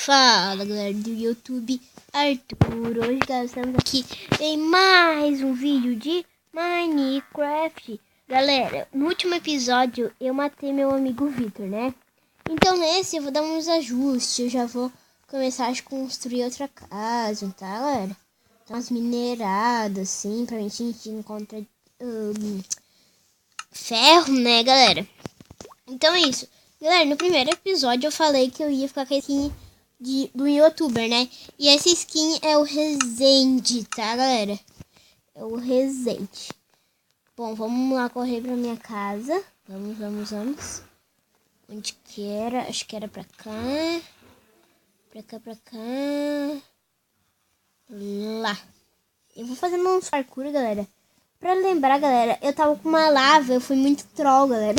Fala galera do YouTube, Arthur. Hoje galera, estamos aqui em mais um vídeo de Minecraft. Galera, no último episódio eu matei meu amigo Vitor, né? Então nesse eu vou dar uns ajustes. Eu já vou começar a construir outra casa, tá galera? Umas mineradas assim, pra gente encontrar ferro, né galera? Então é isso. Galera, no primeiro episódio eu falei que eu ia ficar com a skin do youtuber, né? E essa skin é o Resende, tá, galera? É o Resende. Bom, vamos lá correr pra minha casa. Vamos. Onde que era? Acho que era pra cá. Pra cá. Lá. Eu vou fazer uns parkour, galera. Pra lembrar, galera, eu tava com uma lava. Eu fui muito troll, galera.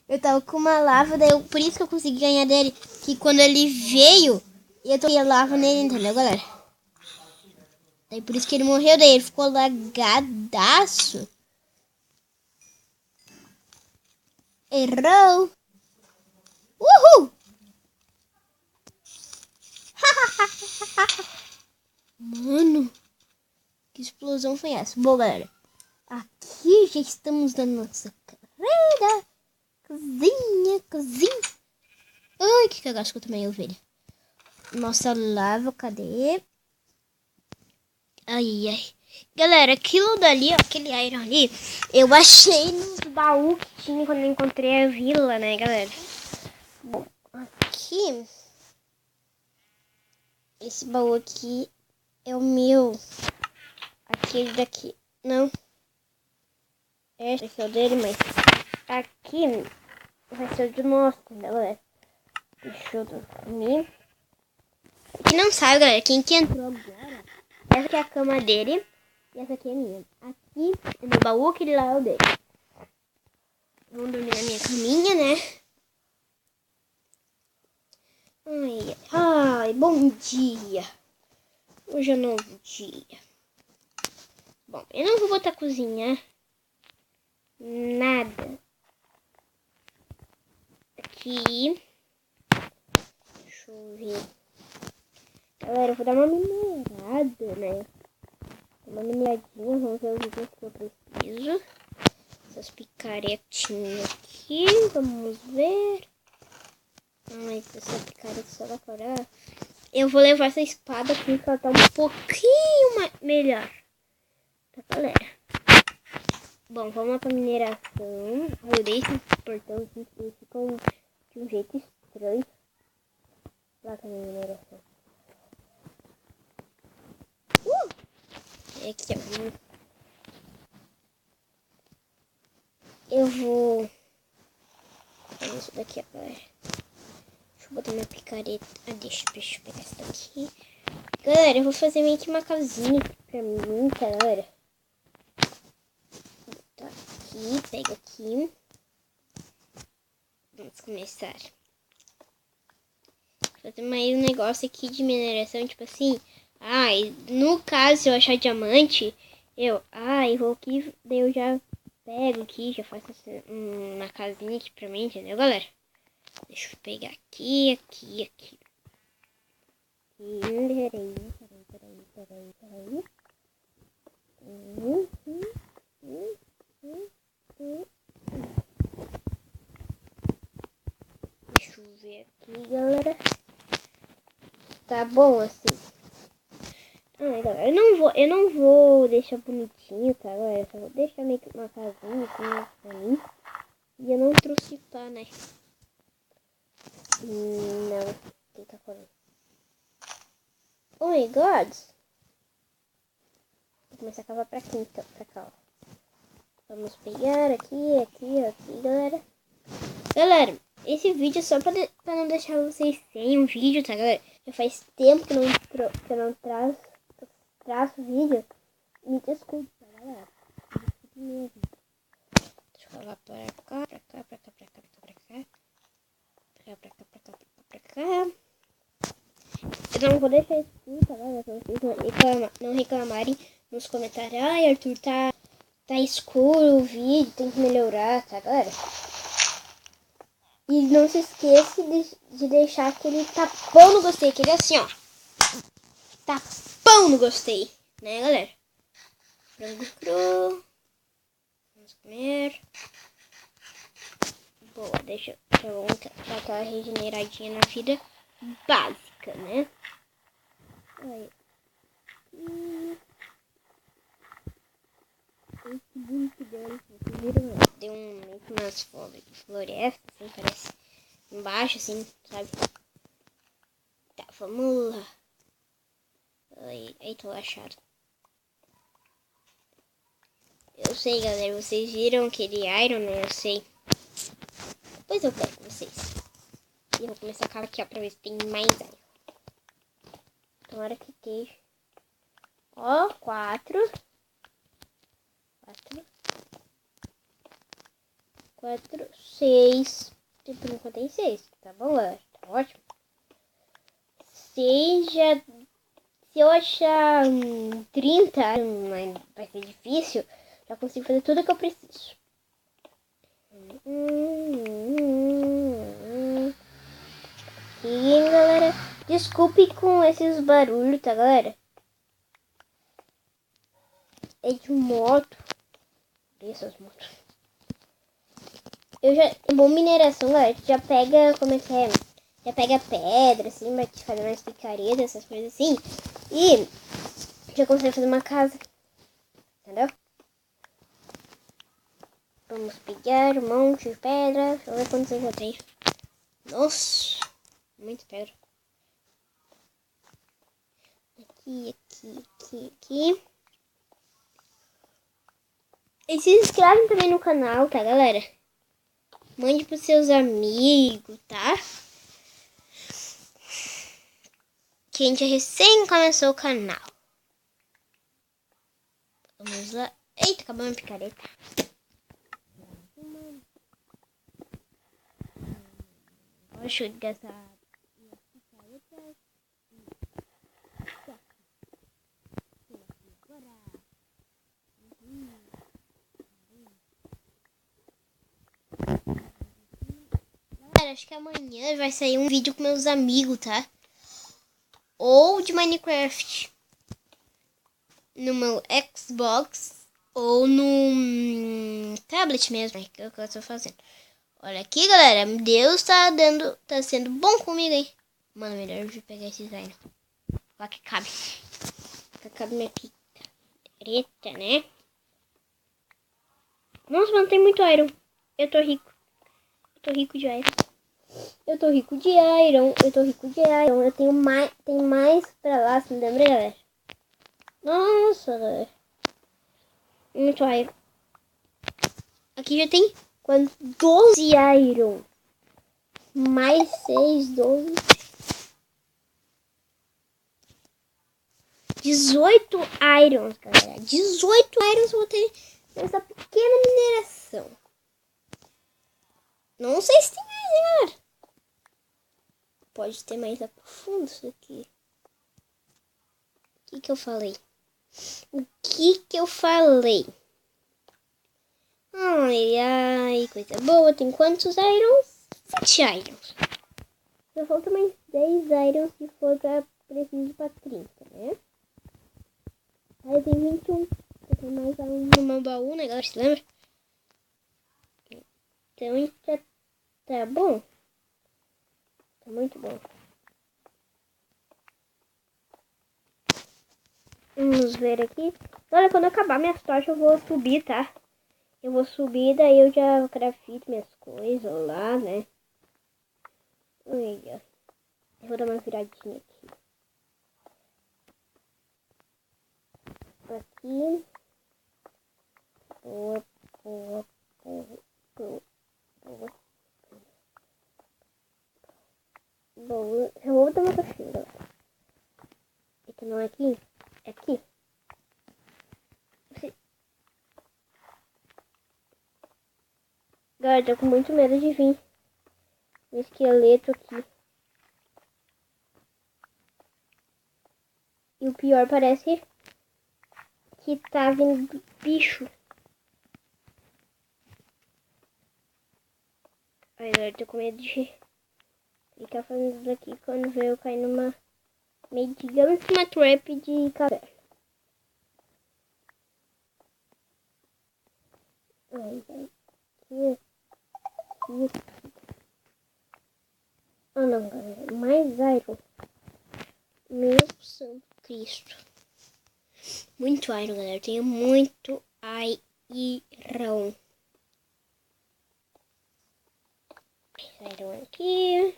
Eu tava com uma lava, daí por isso que eu consegui ganhar dele. Que quando ele veio, eu toquei a lava nele, entendeu, galera? Daí por isso que ele morreu, daí ele ficou lagadaço. Errou! Uhul! Mano, que explosão foi essa? Bom, galera, aqui já estamos na nossa carreira. Cozinha. Ai, que cagaço que eu tomei, ovelha. Nossa lava, cadê? Ai. Galera, aquilo dali, ó, aquele iron ali, eu achei no baú que tinha quando eu encontrei a vila, né, galera? Bom, aqui, esse baú aqui é o meu. Aquele daqui, não. Esse é o dele, mas aqui vai ser o de nosso, né, galera? Deixa eu dormir. Quem não sabe, galera, quem que entrou agora, essa aqui é a cama dele e essa aqui é minha. Aqui é meu baú, aquele lá é o dele. Vamos dormir na minha caminha, né? Ai, bom dia. Hoje é novo dia. Bom, eu não vou botar cozinhar nada. Aqui. Deixa eu ver. Galera, eu vou dar uma minerada, né? Uma mineradinha, vamos ver os itens que eu preciso. Essas picaretinhas aqui, vamos ver. Ai, essa picareta só dá pra... Eu vou levar essa espada aqui, que ela tá um pouquinho melhor. Tá, galera? Bom, vamos lá pra mineração. Eu deixo esse portão aqui, eles ficam de um jeito estranho. Lá tá a mineração. É aqui, ó. Eu vou fazer isso daqui, ó, galera. Deixa eu botar minha picareta. Deixa eu pegar isso daqui. Galera, eu vou fazer meio que uma casinha pra mim, tá, galera? Vou botar aqui, pega aqui. Vamos começar. Vou fazer mais um negócio aqui de mineração, tipo assim. No caso, se eu achar diamante, eu vou aqui, daí eu já pego aqui, já faço uma casinha aqui pra mim, entendeu, galera? Deixa eu pegar aqui. Peraí. Deixa eu ver aqui, galera. Tá bom assim. Galera, eu não vou deixar bonitinho, tá, galera? Eu só vou deixar meio que uma casinha assim pra mim. E eu não trouxe pá, né? Não, quem tá falando? Oh my god! Vou começar a cavar pra aqui, então, pra cá, ó. Vamos pegar aqui, galera. Galera, esse vídeo é só pra não deixar vocês sem um vídeo, tá, galera? Já faz tempo que eu não traço vídeo. Me desculpa, tá, galera? Desculpa mesmo. Deixa eu cavar pra cá. Eu não vou deixar isso aqui, tá, galera? Pra vocês não reclamarem nos comentários. Ai, Arthur, tá escuro o vídeo, tem que melhorar, tá, galera? E não se esqueça de deixar aquele tapão no gostei. Aquele assim, ó. Tapão no gostei. Né, galera? Frango cru. Vamos comer. Boa, deixa eu dar aquela regeneradinha na vida básica, né? Olha. Esse bonito dele, vocês viram? Deu umas florestas, assim, parece. Embaixo, assim, sabe? Tá, vamos lá. Aí, tô achado. Eu sei, galera, vocês viram aquele Iron, né? Eu sei. Depois eu pego vocês. E eu vou começar a cavar aqui, ó, pra ver se tem mais Iron. Tomara que esteja. Ó, 4, 6. Por enquanto tem 6. Tá bom, galera? Tá ótimo. 6 já... Se eu achar 30, vai ser difícil. Já consigo fazer tudo que eu preciso. E galera, desculpe com esses barulhos, tá, galera? É de moto. Essas motos. É bom mineração, galera. Já pega, como é que é? Já pega pedra, assim, pra fazer mais picareta, essas coisas assim. E já consegue fazer uma casa. Entendeu? Vamos pegar um monte de pedra. Deixa eu ver quantos eu já tenho. Nossa, muita pedra. Aqui. E se inscrevem também no canal, tá, galera? Mande pros seus amigos, tá? Que a gente recém começou o canal. Vamos lá. Eita, acabou a picareta. Deixa eu gastar picareta. Galera, acho que amanhã vai sair um vídeo com meus amigos, tá? Ou de Minecraft. No meu Xbox. Ou no tablet mesmo, que é o que eu tô fazendo. Olha aqui, galera. Deus tá sendo bom comigo, hein? Mano, melhor eu pegar esse design. Lá que cabe. Cabe minha picareta, né? Nossa, mano, tem muito iron. Eu tô rico. Eu tô rico de iron. Eu tenho mais. Tem mais pra lá, se não lembra, galera? Nossa, galera. Muito iron. Aqui já tem quanto? 12 iron. Mais 6, 12. 18 irons, galera. 18 irons eu vou ter nessa pequena mineração. Não sei se tem mais, hein, galera. Pode ter mais lá pro fundo isso aqui. O que eu falei? Ai, coisa boa. Tem quantos irons? 7 irons. Só falta mais 10 irons se for preciso pra 30, né? Aí tem 21. Eu tenho mais um no meu baú, né, galera? Você lembra? Então tá bom. Tá muito bom. Vamos ver aqui. Olha, quando acabar minhas tochas eu vou subir, tá? Eu vou subir, daí eu já grafito minhas coisas lá, né? Olha. Eu vou dar uma viradinha aqui. Aqui. Boa. Boa. Eu vou dar uma coxinha, galera. Esse não é aqui? É aqui. Galera, tô com muito medo de vir um esqueleto aqui. E o pior, parece que tá vindo bicho. Ai, agora eu tô com medo de ficar fazendo isso aqui quando eu cair numa... meio, digamos que uma trap de caverna. Ai, aqui. Ah, não, galera. Mais iron. Meu santo Cristo. Muito iron, galera. Eu tenho muito iron. Iron aqui.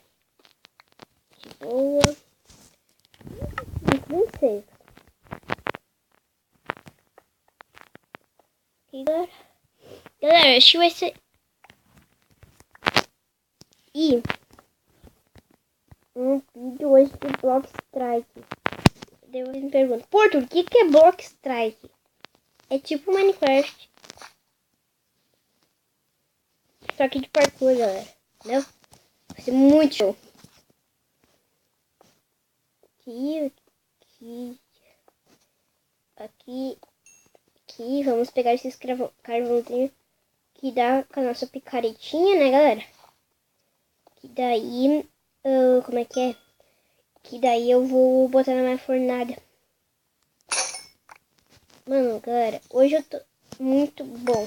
De boa. 26. E galera, acho que vai ser... E um vídeo hoje de Block Strike. Daí vocês me perguntam, Porto, o que é Block Strike? É tipo Minecraft. Só que de parkour, galera. Entendeu? Vai ser muito show. Aqui. Vamos pegar esses carvãozinhos que dá com a nossa picaretinha, né, galera? Que daí... como é que é? Que daí eu vou botar na minha fornalha. Mano, galera, hoje eu tô muito bom.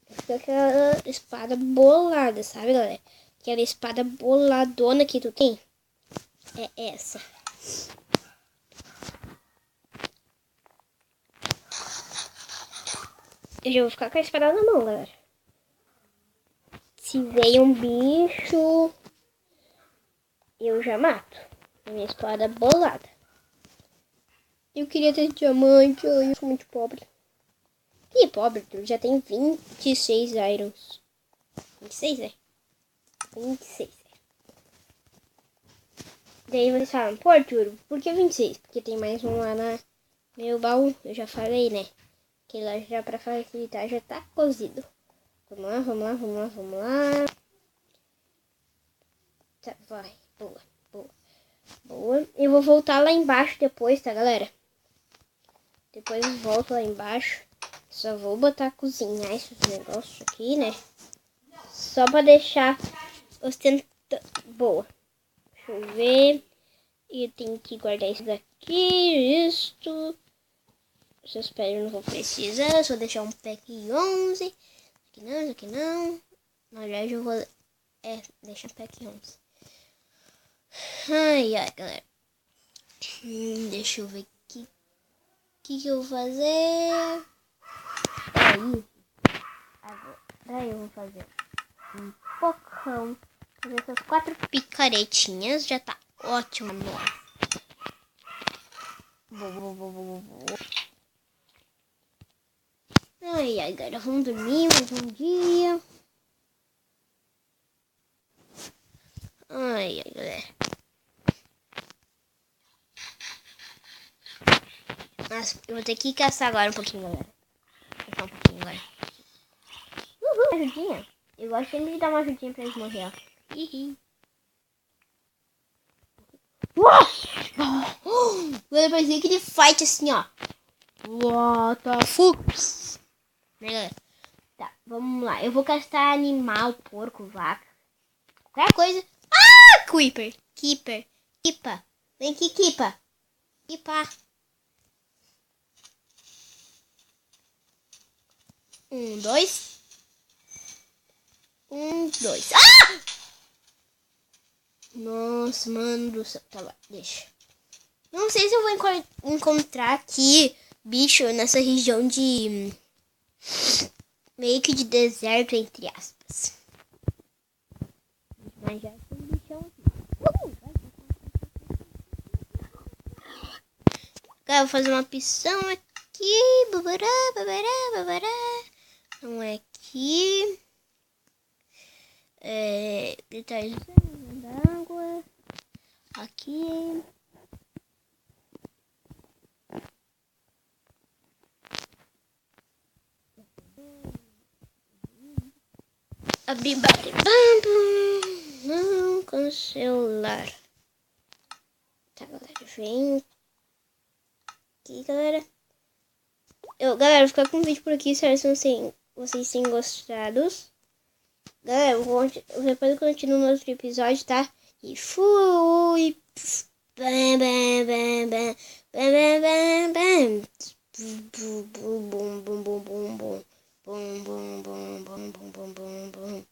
Fica aquela espada bolada, sabe, galera? Aquela espada boladona que tu tem. É essa. Eu já vou ficar com a espada na mão, galera. Se veio um bicho, eu já mato. Minha espada bolada. Eu queria ter diamante, eu sou muito pobre. Que pobre, tu já tem 26 irons. 26, né? 26. Daí vocês falam, pô, Arthur, por que 26? Porque tem mais um lá na meu baú. Eu já falei, né? Que lá já pra facilitar já tá cozido. Vamos lá. Tá, vai. Boa. Eu vou voltar lá embaixo depois, tá, galera? Depois eu volto lá embaixo. Só vou botar cozinhar esses negócios aqui, né? Só pra deixar ostentando. Boa. Deixa eu ver. E eu tenho que guardar isso daqui. Isto. Essas pedras eu não vou precisar. Só deixar um pack 11. Aqui não. Na verdade eu vou... deixa um pack 11. Ai, galera. Deixa eu ver aqui. O que eu vou fazer? Daí eu vou fazer um pocão. Fazer essas 4 picaretinhas. Já tá ótimo, amor. Boa. Ai, agora vamos dormir mais um dia. Ai, galera. Mas eu vou ter que caçar agora um pouquinho, galera. Caçar um pouquinho agora. Ajudinha. Eu gosto sempre de dar uma ajudinha pra eles morrer, ó. Galera, parecia aquele fight assim, ó. What the fuck? Né, galera? Tá, vamos lá. Eu vou caçar animal, porco, vaca. Qualquer coisa. Ah, Creeper. Keeper. Kipa. Vem aqui, Kipa. Kipa. 1, 2. 1, 2. Ah! Nossa, mano do céu. Tá lá, deixa. Não sei se eu vou encontrar aqui bicho nessa região de... meio que de deserto, entre aspas. Mas já tem bichão aqui. Agora eu vou fazer uma opção aqui. Babará. Não é aqui. Detalhes d'água. Aqui. Abrir bate bambu. Não cancelar. Tá, galera. Vem aqui, galera. Galera, vou ficar com o vídeo por aqui. Espero que vocês tenham gostado. Galera, depois eu continuo no outro episódio, tá? E fui! Bam, bam, bam, bam, bam, bam, bam, bam. Bum, bum, bum, bum, bum, bum, bum. Bum, bum, bum, bum, bum, bum, bum, bum.